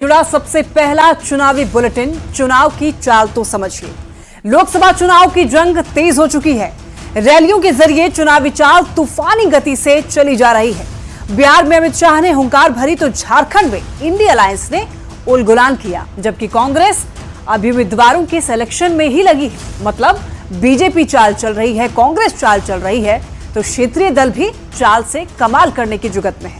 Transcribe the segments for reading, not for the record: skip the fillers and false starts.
जुड़ा सबसे पहला चुनावी बुलेटिन। चुनाव की चाल तो समझिए। लोकसभा चुनाव की जंग तेज हो चुकी है। रैलियों के जरिए चुनावी चाल तूफानी गति से चली जा रही है। बिहार में अमित शाह ने हुंकार भरी तो झारखंड में इंडिया अलायंस ने उलगुलान किया, जबकि कांग्रेस अभी उम्मीदवारों के सिलेक्शन में ही लगी है। मतलब बीजेपी चाल चल रही है, कांग्रेस चाल चल रही है, तो क्षेत्रीय दल भी चाल से कमाल करने की जुगत में है।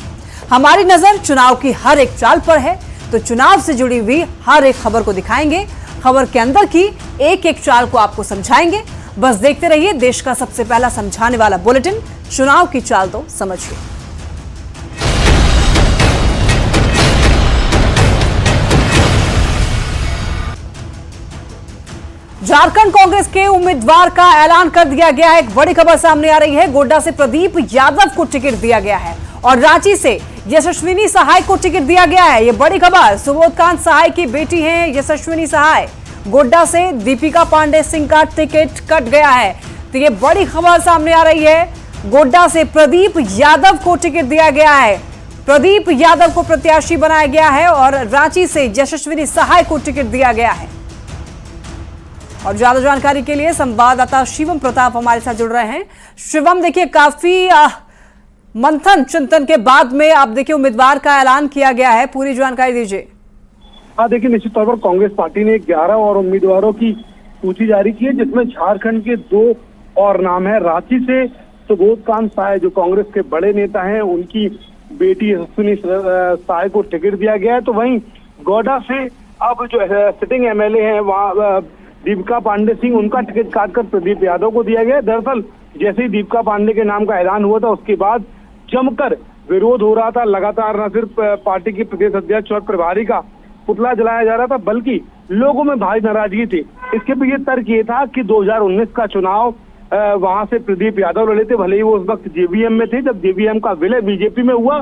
हमारी नजर चुनाव की हर एक चाल पर है, तो चुनाव से जुड़ी हुई हर एक खबर को दिखाएंगे। खबर के अंदर की एक एक चाल को आपको समझाएंगे। बस देखते रहिए देश का सबसे पहला समझाने वाला बुलेटिन, चुनाव की चाल तो समझिए। झारखंड कांग्रेस के उम्मीदवार का ऐलान कर दिया गया है। एक बड़ी खबर सामने आ रही है। गोड्डा से प्रदीप यादव को टिकट दिया गया है और रांची से यशस्विनी सहाय को टिकट दिया गया है। ये बड़ी खबर, सुबोधकांत सहाय की बेटी हैं यशस्विनी सहाय। गोड्डा से दीपिका पांडे सिंह का टिकट कट गया है, तो ये बड़ी खबर सामने आ रही है। गोड्डा से प्रदीप यादव को टिकट दिया गया है। प्रदीप यादव को प्रत्याशी बनाया गया है और रांची से यशस्विनी सहाय को टिकट दिया गया है। और ज्यादा जानकारी के लिए संवाददाता शिवम प्रताप हमारे साथ जुड़ रहे हैं। शिवम, देखिए काफी मंथन चिंतन के बाद में आप देखिए उम्मीदवार का ऐलान किया गया है, पूरी जानकारी दीजिए। हाँ, देखिए निश्चित तौर पर कांग्रेस पार्टी ने 11 और उम्मीदवारों की सूची जारी की है, जिसमें झारखंड के 2 और नाम है। रांची से सुबोधकांत सहाय जो कांग्रेस के बड़े नेता हैं, उनकी बेटी यशस्विनी सहाय को टिकट दिया गया है। तो वहीं गोड्डा से अब जो सिटिंग एमएलए हैं वहाँ दीपिका पांडे सिंह, उनका टिकट काटकर प्रदीप यादव को दिया गया। दरअसल जैसे ही दीपिका पांडे के नाम का ऐलान हुआ था, उसके बाद जमकर विरोध हो रहा था। लगातार न सिर्फ पार्टी के प्रदेश अध्यक्ष और प्रभारी का पुतला जलाया जा रहा था, बल्कि लोगों में भारी नाराजगी थी। इसके पीछे तर्क ये था कि 2019 का चुनाव वहां से प्रदीप यादव लड़े थे, भले ही वो उस वक्त जेवीएम में थे। जब जेवीएम का विलय बीजेपी में हुआ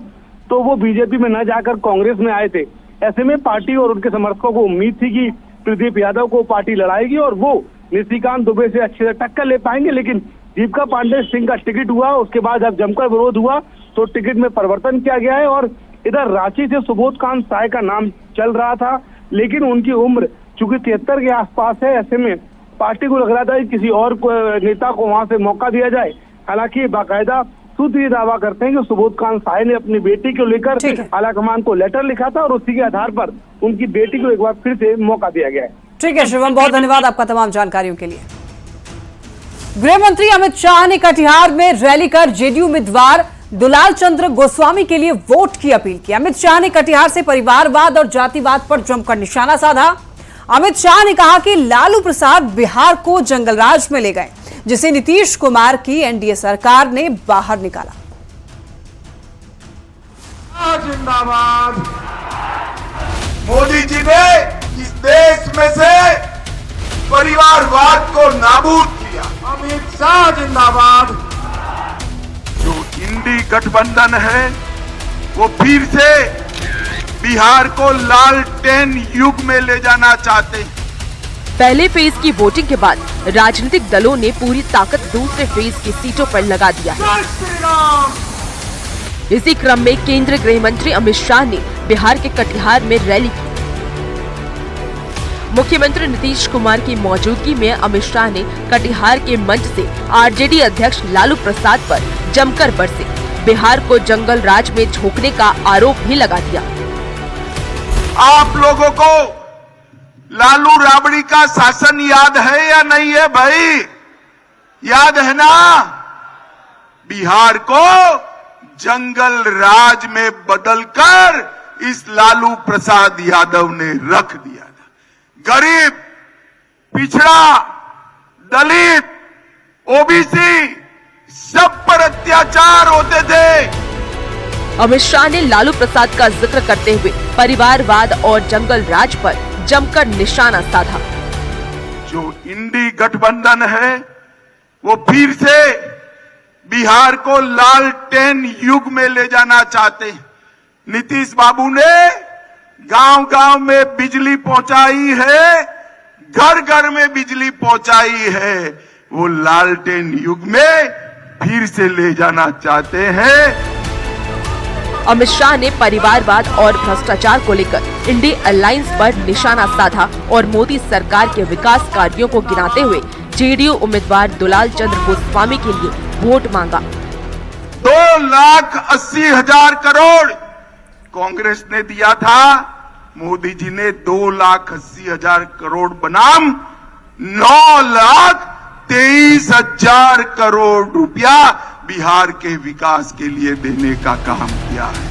तो वो बीजेपी में न जाकर कांग्रेस में आए थे। ऐसे में पार्टी और उनके समर्थकों को उम्मीद थी कि प्रदीप यादव को पार्टी लड़ाएगी और वो निशिकांत दुबे से अच्छे से टक्कर ले पाएंगे। लेकिन दीपिका पांडे सिंह का टिकट हुआ, उसके बाद जब जमकर विरोध हुआ तो टिकट में परिवर्तन किया गया है। और इधर रांची से सुबोधकांत सहाय का नाम चल रहा था, लेकिन उनकी उम्र चूंकि 73 के आसपास है, ऐसे में पार्टी को लग रहा था कि किसी और नेता को वहां से मौका दिया जाए। हालांकि बाकायदा सूत्र ये दावा करते हैं कि सुबोधकांत सहाय ने अपनी बेटी को लेकर आलाकमान को लेटर लिखा था और उसी के आधार पर उनकी बेटी को एक बार फिर से मौका दिया गया है। ठीक है शिवम, बहुत धन्यवाद आपका तमाम जानकारियों के लिए। गृह मंत्री अमित शाह ने कटिहार में रैली कर जेडीयू उम्मीदवार दुलाल चंद्र गोस्वामी के लिए वोट की अपील की। अमित शाह ने कटिहार से परिवारवाद और जातिवाद पर जमकर निशाना साधा। अमित शाह ने कहा कि लालू प्रसाद बिहार को जंगलराज में ले गए, जिसे नीतीश कुमार की एनडीए सरकार ने बाहर निकाला। जिंदाबाद। मोदी जी ने इस देश में से परिवारवाद को नाबूद किया। अमित शाह जिंदाबाद। जो इंडी गठबंधन है वो फिर से बिहार को लालटेन युग में ले जाना चाहते हैं। पहले फेज की वोटिंग के बाद राजनीतिक दलों ने पूरी ताकत दूसरे फेज की सीटों पर लगा दिया है। इसी क्रम में केंद्रीय गृह मंत्री अमित शाह ने बिहार के कटिहार में रैली की। मुख्यमंत्री नीतीश कुमार की मौजूदगी में अमित शाह ने कटिहार के मंच से आरजेडी अध्यक्ष लालू प्रसाद पर जमकर बरसे। बिहार को जंगल राज में झोंकने का आरोप भी लगा दिया। आप लोगों को लालू राबड़ी का शासन याद है या नहीं है भाई? याद है ना? बिहार को जंगल राज में बदलकर इस लालू प्रसाद यादव ने रख दिया था। गरीब, पिछड़ा, दलित, ओबीसी सब पर अत्याचार होते थे। अमित शाह ने लालू प्रसाद का जिक्र करते हुए परिवारवाद और जंगल राज पर जमकर निशाना साधा। जो इंडी गठबंधन है वो फिर से बिहार को लालटेन युग में ले जाना चाहते हैं। नीतीश बाबू ने गांव-गांव में बिजली पहुंचाई है, घर घर में बिजली पहुंचाई है। वो लालटेन युग में फिर से ले जाना चाहते हैं। अमित शाह ने परिवारवाद और भ्रष्टाचार को लेकर इंडी अलायंस पर निशाना साधा और मोदी सरकार के विकास कार्यों को गिनाते हुए जेडीयू उम्मीदवार दुलाल चंद्र गोस्वामी के लिए वोट मांगा। 2,80,000 करोड़ कांग्रेस ने दिया था, मोदी जी ने 2,80,000 करोड़ बनाम 9,23,000 करोड़ रुपया बिहार के विकास के लिए देने का काम किया है।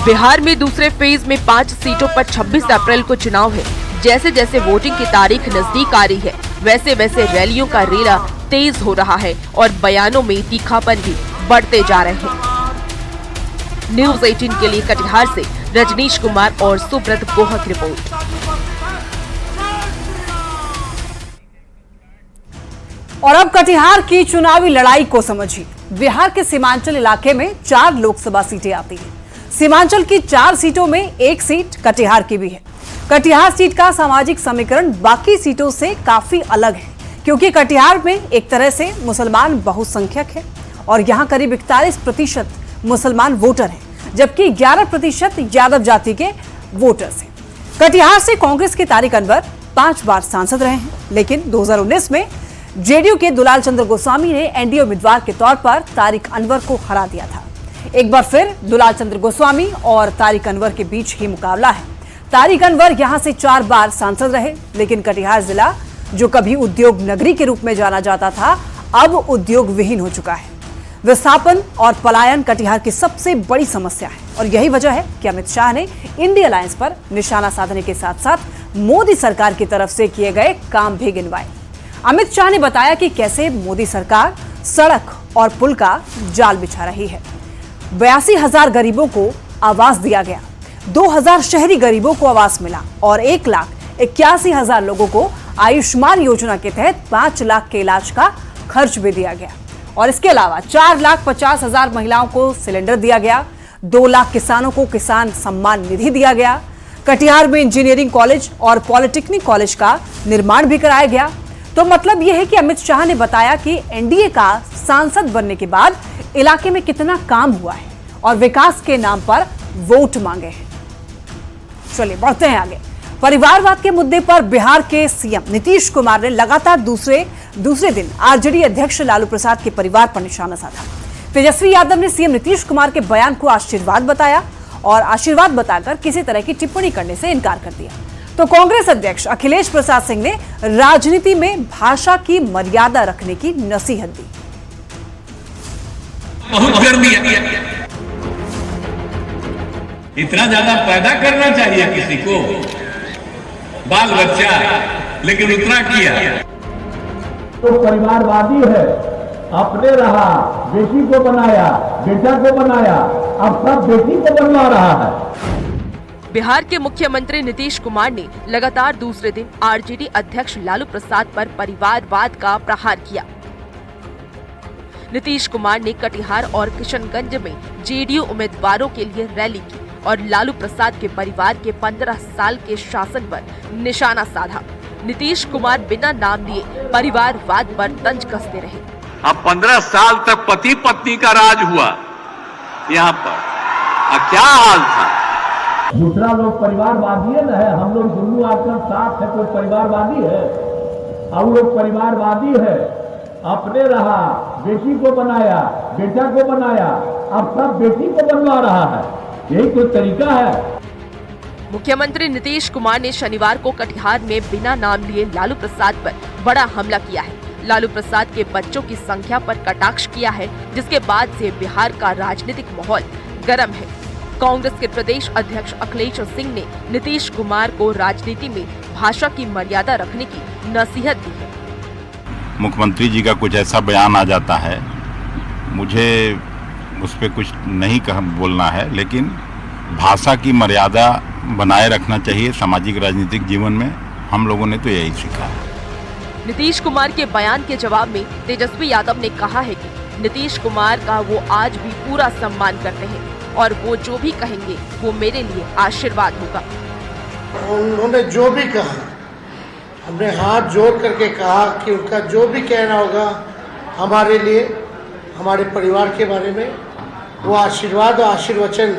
बिहार में दूसरे फेज में 5 सीटों पर 26 अप्रैल को चुनाव है। जैसे जैसे वोटिंग की तारीख नजदीक आ रही है, वैसे वैसे रैलियों का रेला तेज हो रहा है और बयानों में तीखापन भी बढ़ते जा रहे हैं। न्यूज़ 18 के लिए कटिहार से रजनीश कुमार और सुब्रत गोहा की रिपोर्ट। और अब कटिहार की चुनावी लड़ाई को समझिए। बिहार के सीमांचल इलाके में 4 लोकसभा सीटें आती हैं। सीमांचल की 4 सीटों में एक सीट कटिहार की भी है। कटिहार सीट का सामाजिक समीकरण बाकी सीटों से काफी अलग है, क्योंकि कटिहार में एक तरह से मुसलमान बहुसंख्यक है और यहाँ करीब 41% मुसलमान वोटर हैं, जबकि 11% यादव जाति के वोटर्स हैं। कटिहार से कांग्रेस के तारिक अनवर 5 बार सांसद रहे हैं, लेकिन 2019 में जेडीयू के दुलाल चंद्र गोस्वामी ने एनडीए उम्मीदवार के तौर पर तारिक अनवर को हरा दिया था। एक बार फिर दुलाल चंद्र गोस्वामी और तारिक अनवर के बीच ही मुकाबला है। तारिक अनवर यहां से 4 बार सांसद रहे, लेकिन कटिहार जिला जो कभी उद्योग नगरी के रूप में जाना जाता था, अब उद्योग विहीन हो चुका है। विस्थापन और पलायन कटिहार की सबसे बड़ी समस्या है और यही वजह है कि अमित शाह ने इंडी अलायंस पर निशाना साधने के साथ साथ मोदी सरकार की तरफ से किए गए काम भी गिनवाए। अमित शाह ने बताया कि कैसे मोदी सरकार सड़क और पुल का जाल बिछा रही है। 82,000 गरीबों को आवास दिया गया, 2,000 शहरी गरीबों को आवास मिला और 1,81,000 लोगों को आयुष्मान योजना के तहत 5 लाख के इलाज का खर्च भी दिया गया। और इसके अलावा 4,50,000 महिलाओं को सिलेंडर दिया गया, 2 लाख किसानों को किसान सम्मान निधि दिया गया। कटिहार में इंजीनियरिंग कॉलेज और पॉलिटेक्निक कॉलेज का निर्माण भी कराया गया। तो मतलब यह है कि अमित शाह ने बताया कि एनडीए का सांसद बनने के बाद इलाके में कितना काम हुआ है और विकास के नाम पर वोट मांगे हैं। चलिए बढ़ते हैं आगे। परिवारवाद के मुद्दे पर बिहार के सीएम नीतीश कुमार ने लगातार दूसरे दिन आरजेडी अध्यक्ष लालू प्रसाद के परिवार पर निशाना साधा। तेजस्वी यादव ने सीएम नीतीश कुमार के बयान को आशीर्वाद बताया और आशीर्वाद बताकर किसी तरह की टिप्पणी करने से इनकार कर दिया। तो कांग्रेस अध्यक्ष अखिलेश प्रसाद सिंह ने राजनीति में भाषा की मर्यादा रखने की नसीहत दी। बहुत कर दिया, इतना ज्यादा पैदा करना चाहिए किसी को, बाल बच्चा, लेकिन उतना किया तो परिवारवादी है। अपने रहा, बेटी को बनाया, बेटा को बनाया, अब सब बेटी को बनवा रहा है। बिहार के मुख्यमंत्री नीतीश कुमार ने लगातार दूसरे दिन आरजेडी अध्यक्ष लालू प्रसाद पर परिवारवाद का प्रहार किया। नीतीश कुमार ने कटिहार और किशनगंज में जेडीयू उम्मीदवारों के लिए रैली की और लालू प्रसाद के परिवार के 15 साल के शासन पर निशाना साधा। नीतीश कुमार बिना नाम लिए परिवारवाद पर तंज कसते रहे। अब 15 साल तक पति पत्नी का राज हुआ यहाँ पर, क्या हाल था। दूसरा लोग परिवारवादी है ना, हम लोग दोनों आकर साथ है, कोई परिवारवादी है? हम लोग परिवारवादी है। अपने रहा, बेटी को बनाया, बेटा को बनाया, अब सब बेटी को बनवा रहा है। यही कोई तरीका है? मुख्यमंत्री नीतीश कुमार ने शनिवार को कटिहार में बिना नाम लिए लालू प्रसाद पर बड़ा हमला किया है। लालू प्रसाद के बच्चों की संख्या पर कटाक्ष किया है, जिसके बाद से बिहार का राजनीतिक माहौल गर्म है। कांग्रेस के प्रदेश अध्यक्ष अखिलेश सिंह ने नीतीश कुमार को राजनीति में भाषा की मर्यादा रखने की नसीहत दी है। मुख्यमंत्री जी का कुछ ऐसा बयान आ जाता है, मुझे उस पर कुछ नहीं बोलना है, लेकिन भाषा की मर्यादा बनाए रखना चाहिए सामाजिक राजनीतिक जीवन में। हम लोगों ने तो यही सीखा है। नीतीश कुमार के बयान के जवाब में तेजस्वी यादव ने कहा है कि नीतीश कुमार का वो आज भी पूरा सम्मान करते हैं और वो जो भी कहेंगे वो मेरे लिए आशीर्वाद होगा। उन्होंने जो भी कहा, हमने हाथ जोड़ करके कहा कि उनका जो भी कहना होगा हमारे लिए, हमारे परिवार के बारे में, वो आशीर्वाद और आशीर्वचन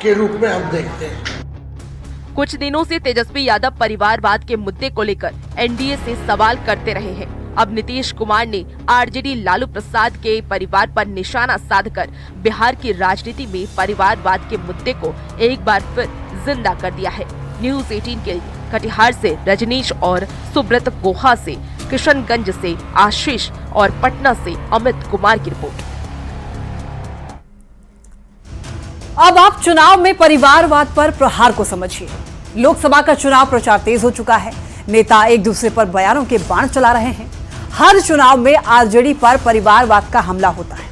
के रूप में हम देखते हैं। कुछ दिनों से तेजस्वी यादव परिवारवाद के मुद्दे को लेकर एनडीए से सवाल करते रहे हैं। अब नीतीश कुमार ने आरजेडी लालू प्रसाद के परिवार पर निशाना साधकर बिहार की राजनीति में परिवारवाद के मुद्दे को एक बार फिर जिंदा कर दिया है। न्यूज़ 18 के लिए कटिहार से रजनीश और सुब्रत गुहा से, किशनगंज से आशीष और पटना से अमित कुमार की रिपोर्ट। अब आप चुनाव में परिवारवाद पर प्रहार को समझिए। लोकसभा का चुनाव प्रचार तेज हो चुका है। नेता एक दूसरे पर बयानों के बाण चला रहे हैं। हर चुनाव में आरजेडी पर परिवारवाद का हमला होता है।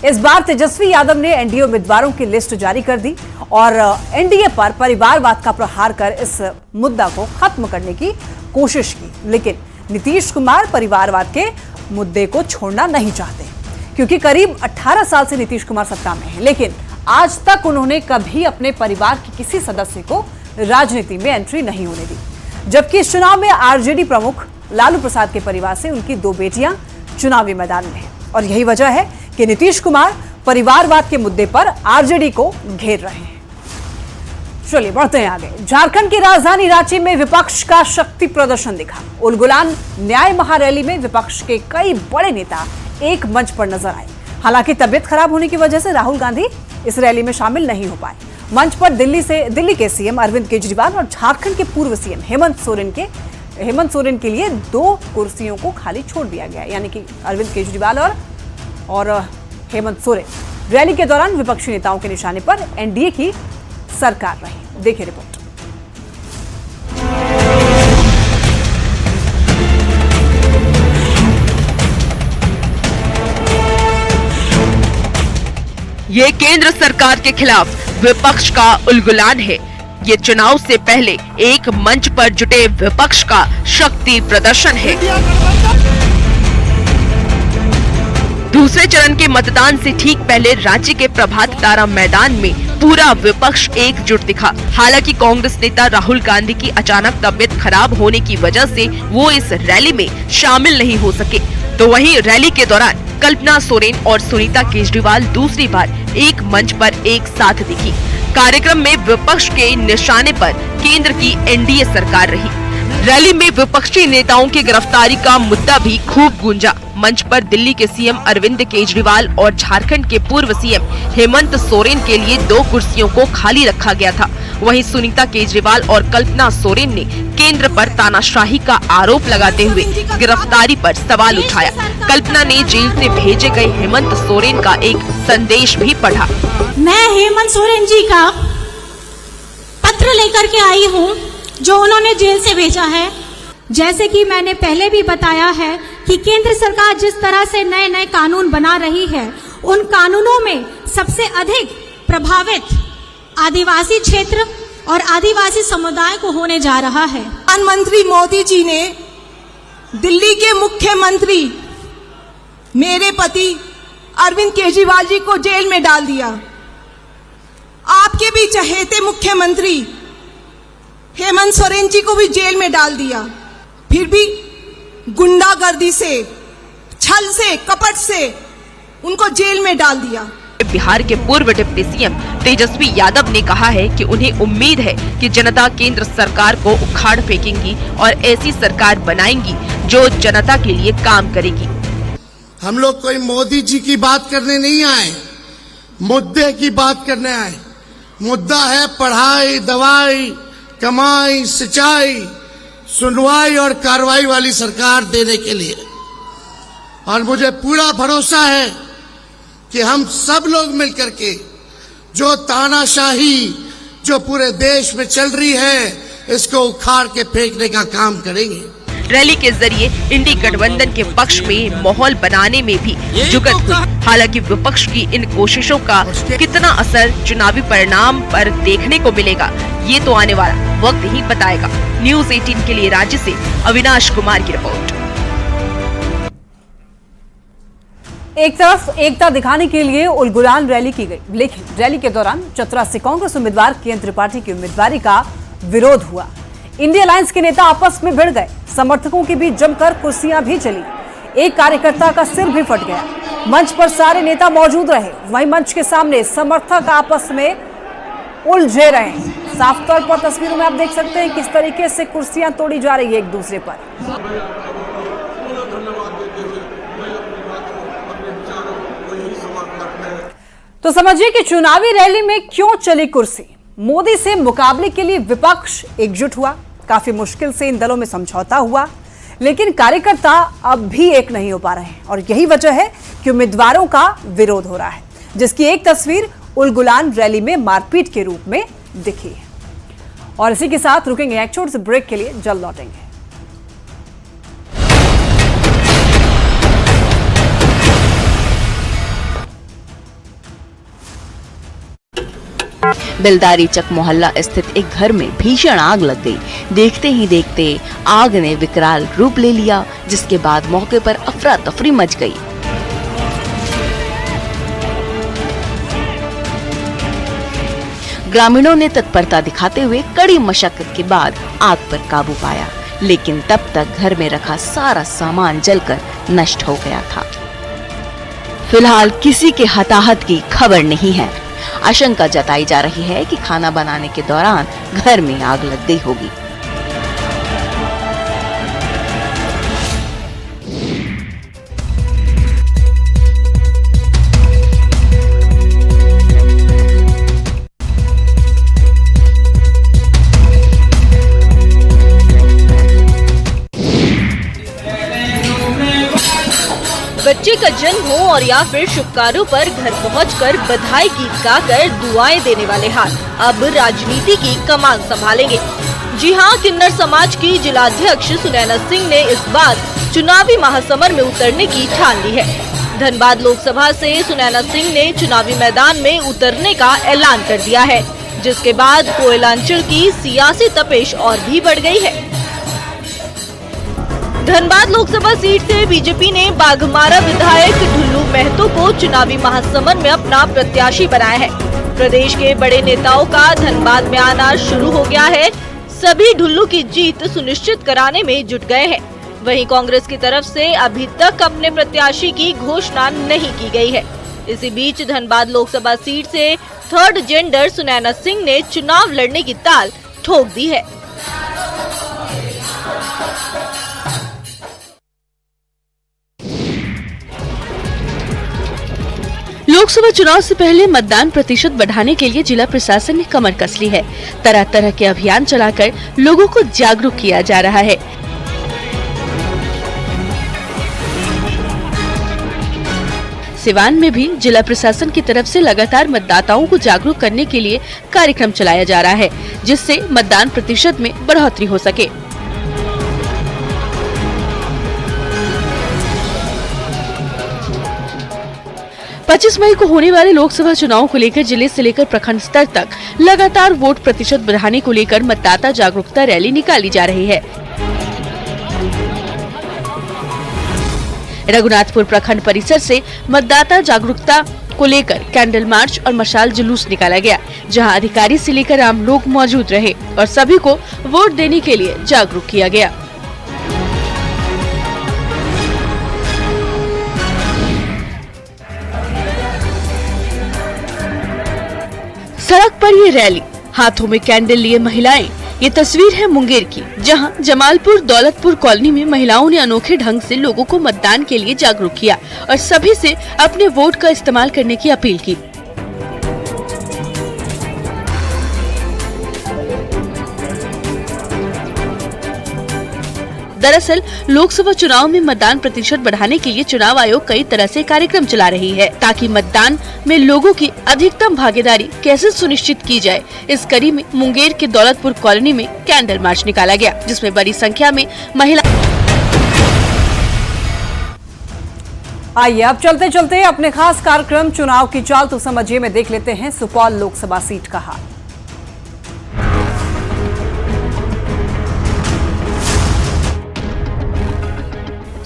इस बार तेजस्वी यादव ने एनडीए उम्मीदवारों की लिस्ट जारी कर दी और एनडीए पर परिवारवाद का प्रहार कर इस मुद्दा को खत्म करने की कोशिश की। लेकिन नीतीश कुमार परिवारवाद के मुद्दे को छोड़ना नहीं चाहते, क्योंकि करीब 18 साल से नीतीश कुमार सत्ता में हैं, लेकिन आज तक उन्होंने कभी अपने परिवार के किसी सदस्य को राजनीति में एंट्री नहीं होने दी। जबकि इस चुनाव में आरजेडी प्रमुख लालू प्रसाद के परिवार से उनकी 2 बेटियां चुनावी मैदान में हैं और यही वजह है कि नीतीश कुमार परिवारवाद के मुद्दे पर आरजेडी को घेर रहे हैं। चलिए बढ़ते हैं आगे। झारखंड की राजधानी रांची में विपक्ष का शक्ति प्रदर्शन दिखा। उलगुलान न्याय महारैली में विपक्ष के कई बड़े नेता एक मंच पर नजर आए। हालांकि तबियत खराब होने की वजह से राहुल गांधी इस रैली में शामिल नहीं हो पाए। मंच पर दिल्ली के सीएम अरविंद केजरीवाल और झारखंड के पूर्व सीएम हेमंत सोरेन के लिए 2 कुर्सियों को खाली छोड़ दिया गया, यानी कि अरविंद केजरीवाल और हेमंत सोरेन। रैली के दौरान विपक्षी नेताओं के निशाने पर एनडीए की सरकार रही। देखिए रिपोर्ट। ये केंद्र सरकार के खिलाफ विपक्ष का उलगुलान है। ये चुनाव से पहले एक मंच पर जुटे विपक्ष का शक्ति प्रदर्शन है। दूसरे चरण के मतदान से ठीक पहले रांची के प्रभात तारा मैदान में पूरा विपक्ष एकजुट दिखा। हालांकि कांग्रेस नेता राहुल गांधी की अचानक तबियत खराब होने की वजह से वो इस रैली में शामिल नहीं हो सके। तो वहीं रैली के दौरान कल्पना सोरेन और सुनीता केजरीवाल दूसरी बार एक मंच पर एक साथ दिखी। कार्यक्रम में विपक्ष के निशाने पर केंद्र की एनडीए सरकार रही। रैली में विपक्षी नेताओं की गिरफ्तारी का मुद्दा भी खूब गूंजा। मंच पर दिल्ली के सीएम अरविंद केजरीवाल और झारखंड के पूर्व सीएम हेमंत सोरेन के लिए 2 कुर्सियों को खाली रखा गया था। वहीं सुनीता केजरीवाल और कल्पना सोरेन ने केंद्र पर तानाशाही का आरोप लगाते हुए गिरफ्तारी पर सवाल उठाया। कल्पना ने जेल से भेजे गए हेमंत सोरेन का एक संदेश भी पढ़ा। मैं हेमंत सोरेन जी का पत्र लेकर के आई हूँ जो उन्होंने जेल से भेजा है। जैसे कि मैंने पहले भी बताया है कि केंद्र सरकार जिस तरह से नए नए कानून बना रही है, उन कानूनों में सबसे अधिक प्रभावित आदिवासी क्षेत्र और आदिवासी समुदाय को होने जा रहा है। प्रधानमंत्री मोदी जी ने दिल्ली के मुख्यमंत्री मेरे पति अरविंद केजरीवाल जी को जेल में डाल दिया। आपके भी चहेते मुख्यमंत्री हेमंत सोरेन जी को भी जेल में डाल दिया। फिर भी गुंडागर्दी से, छल से, कपट से उनको जेल में डाल दिया। बिहार के पूर्व डिप्टी सीएम तेजस्वी यादव ने कहा है कि उन्हें उम्मीद है कि जनता केंद्र सरकार को उखाड़ फेंकेंगी और ऐसी सरकार बनाएंगी जो जनता के लिए काम करेगी। हम लोग कोई मोदी जी की बात करने नहीं आए, मुद्दे की बात करने आए। मुद्दा है पढ़ाई, दवाई, कमाई, सिंचाई, सुनवाई और कार्रवाई वाली सरकार देने के लिए। और मुझे पूरा भरोसा है कि हम सब लोग मिलकर के जो तानाशाही जो पूरे देश में चल रही है, इसको उखाड़ के फेंकने का काम करेंगे। रैली के जरिए इंडी गठबंधन के पक्ष में माहौल बनाने में भी जुगत हुई। हालांकि विपक्ष की इन कोशिशों का कितना असर चुनावी परिणाम पर देखने को मिलेगा, ये तो आने वाला वक्त ही बताएगा। न्यूज़ 18 के लिए राज्य से अविनाश कुमार की रिपोर्ट। एक तरफ एकता दिखाने के लिए उलगुलान रैली की गई, लेकिन रैली के दौरान चतरा से कांग्रेस उम्मीदवार केएन त्रिपाठी की उम्मीदवारी का विरोध हुआ। इंडिया अलायंस के नेता आपस में भिड़ गए। समर्थकों के बीच जमकर कुर्सियां भी चली। एक कार्यकर्ता का सिर भी फट गया। मंच पर सारे नेता मौजूद रहे, वहीं मंच के सामने समर्थक आपस में उलझे रहे। साफ तौर पर तस्वीरों में आप देख सकते हैं किस तरीके से कुर्सियां तोड़ी जा रही है एक दूसरे पर। तो समझिए कि चुनावी रैली में क्यों चली कुर्सी। मोदी से मुकाबले के लिए विपक्ष एकजुट हुआ, काफी मुश्किल से इन दलों में समझौता हुआ, लेकिन कार्यकर्ता अब भी एक नहीं हो पा रहे हैं और यही वजह है कि उम्मीदवारों का विरोध हो रहा है, जिसकी एक तस्वीर उलगुलान रैली में मारपीट के रूप में दिखी है। और इसी के साथ रुकेंगे एक छोटे से ब्रेक के लिए, जल्द लौटेंगे। बेलदारी चक मोहल्ला स्थित एक घर में भीषण आग लग गई। देखते ही देखते आग ने विकराल रूप ले लिया, जिसके बाद मौके पर अफरा तफरी मच गई। ग्रामीणों ने तत्परता दिखाते हुए कड़ी मशक्कत के बाद आग पर काबू पाया, लेकिन तब तक घर में रखा सारा सामान जलकर नष्ट हो गया था। फिलहाल किसी के हताहत की खबर नहीं है। आशंका जताई जा रही है कि खाना बनाने के दौरान घर में आग लग गई होगी। बच्चे का जन्म हो और या फिर शुभ कार्यों पर घर पहुंचकर बधाई गीत गाकर दुआएं देने वाले हाथ अब राजनीति की कमान संभालेंगे। जी हां, किन्नर समाज की जिलाध्यक्ष सुनैना सिंह ने इस बार चुनावी महासमर में उतरने की ठान ली है। धनबाद लोकसभा से सुनैना सिंह ने चुनावी मैदान में उतरने का ऐलान कर दिया है, जिसके बाद कोयलांचल की सियासी तपिश और भी बढ़ गई है। धनबाद लोकसभा सीट से बीजेपी ने बाघमारा विधायक ढुल्लू महतो को चुनावी महासमर में अपना प्रत्याशी बनाया है। प्रदेश के बड़े नेताओं का धनबाद में आना शुरू हो गया है। सभी ढुल्लू की जीत सुनिश्चित कराने में जुट गए हैं। वहीं कांग्रेस की तरफ से अभी तक अपने प्रत्याशी की घोषणा नहीं की गई है। इसी बीच धनबाद लोकसभा सीट से थर्ड जेंडर सुनैना सिंह ने चुनाव लड़ने की ताल ठोक दी है। लोकसभा चुनाव से पहले मतदान प्रतिशत बढ़ाने के लिए जिला प्रशासन ने कमर कस ली है। तरह तरह के अभियान चलाकर लोगों को जागरूक किया जा रहा है। सिवान में भी जिला प्रशासन की तरफ से लगातार मतदाताओं को जागरूक करने के लिए कार्यक्रम चलाया जा रहा है, जिससे मतदान प्रतिशत में बढ़ोतरी हो सके। पच्चीस मई को होने वाले लोकसभा चुनाव को लेकर जिले से लेकर प्रखंड स्तर तक लगातार वोट प्रतिशत बढ़ाने को लेकर मतदाता जागरूकता रैली निकाली जा रही है। रघुनाथपुर प्रखंड परिसर से मतदाता जागरूकता को लेकर कैंडल मार्च और मशाल जुलूस निकाला गया, जहां अधिकारी से लेकर आम लोग मौजूद रहे और सभी को वोट देने के लिए जागरूक किया गया। सड़क पर ये रैली, हाथों में कैंडल लिए महिलाएं। ये तस्वीर है मुंगेर की, जहां जमालपुर दौलतपुर कॉलोनी में महिलाओं ने अनोखे ढंग से लोगों को मतदान के लिए जागरूक किया और सभी से अपने वोट का इस्तेमाल करने की अपील की। दरअसल लोकसभा चुनाव में मतदान प्रतिशत बढ़ाने के लिए चुनाव आयोग कई तरह से कार्यक्रम चला रही है, ताकि मतदान में लोगों की अधिकतम भागीदारी कैसे सुनिश्चित की जाए। इस कड़ी में मुंगेर के दौलतपुर कॉलोनी में कैंडल मार्च निकाला गया, जिसमें बड़ी संख्या में महिला। आइए अब चलते चलते अपने खास कार्यक्रम चुनाव की चाल तो समझिए में देख लेते हैं सुपौल लोकसभा सीट का हाल।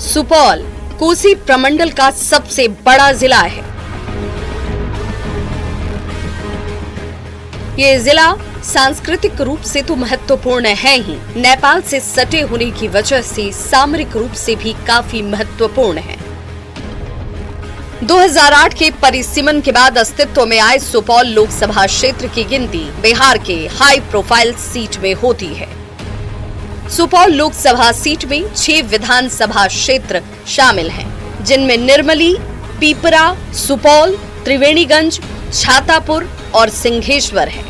सुपौल कोसी प्रमंडल का सबसे बड़ा जिला है। ये जिला सांस्कृतिक रूप से तो महत्वपूर्ण है ही, नेपाल से सटे होने की वजह से सामरिक रूप से भी काफी महत्वपूर्ण है। 2008 के परिसीमन के बाद अस्तित्व में आए सुपौल लोकसभा क्षेत्र की गिनती बिहार के हाई प्रोफाइल सीट में होती है। सुपौल लोकसभा सीट में 6 विधानसभा क्षेत्र शामिल हैं, जिनमें निर्मली, पीपरा, सुपौल, त्रिवेणीगंज, छातापुर और सिंघेश्वर है।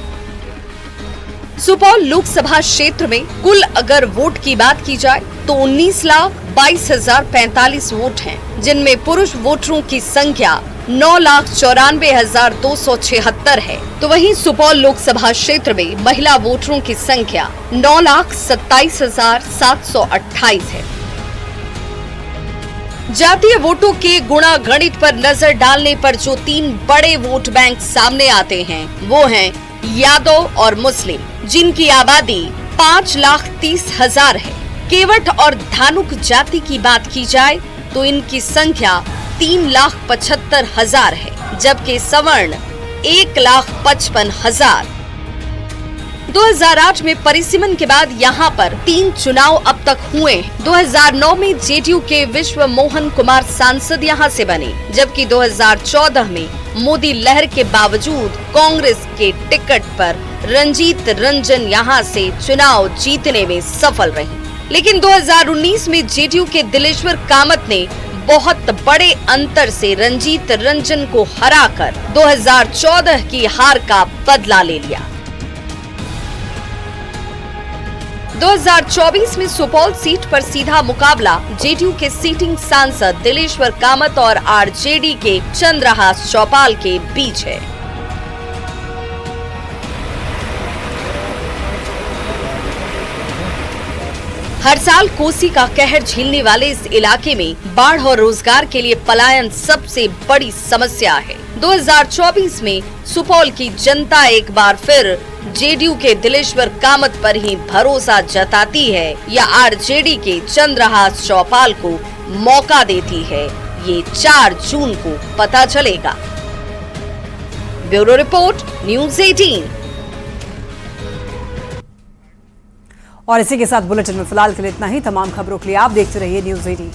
सुपौल लोकसभा क्षेत्र में कुल अगर वोट की बात की जाए तो 19,22,045 वोट हैं, जिनमें पुरुष वोटरों की संख्या 9,94,276 है, तो वहीं सुपौल लोकसभा क्षेत्र में महिला वोटरों की संख्या 9,27,728 है। जातीय वोटों के गुणागणित पर नजर डालने पर जो 3 बड़े वोट बैंक सामने आते हैं वो हैं यादव और मुस्लिम, जिनकी आबादी 5,30,000 है। केवट और धानुक जाति की बात की जाए तो इनकी संख्या 3,75,000 है, जबकि सवर्ण 1,55,000। 2008 में परिसीमन के बाद यहाँ पर 3 चुनाव अब तक हुए। 2009 में जेडीयू के विश्व मोहन कुमार सांसद यहाँ से बने, जबकि 2014 में मोदी लहर के बावजूद कांग्रेस के टिकट पर रंजीत रंजन यहाँ से चुनाव जीतने में सफल रही। लेकिन 2019 में जेडीयू के दिलेश्वर कामत ने बहुत बड़े अंतर से रंजीत रंजन को हराकर 2014 की हार का बदला ले लिया। 2024 में सुपौल सीट पर सीधा मुकाबला जेडीयू के सीटिंग सांसद दिलेश्वर कामत और आरजेडी के चंद्रहास चौपाल के बीच है। हर साल कोसी का कहर झेलने वाले इस इलाके में बाढ़ और रोजगार के लिए पलायन सबसे बड़ी समस्या है। 2024 में सुपौल की जनता एक बार फिर जेडीयू के दिलेश्वर कामत पर ही भरोसा जताती है या आरजेडी के चंद्रहास चौपाल को मौका देती है, ये 4 जून को पता चलेगा। Bureau report, news 18। और इसी के साथ बुलेटिन में फिलहाल के लिए इतना ही। तमाम खबरों के लिए आप देखते रहिए न्यूज़ 18।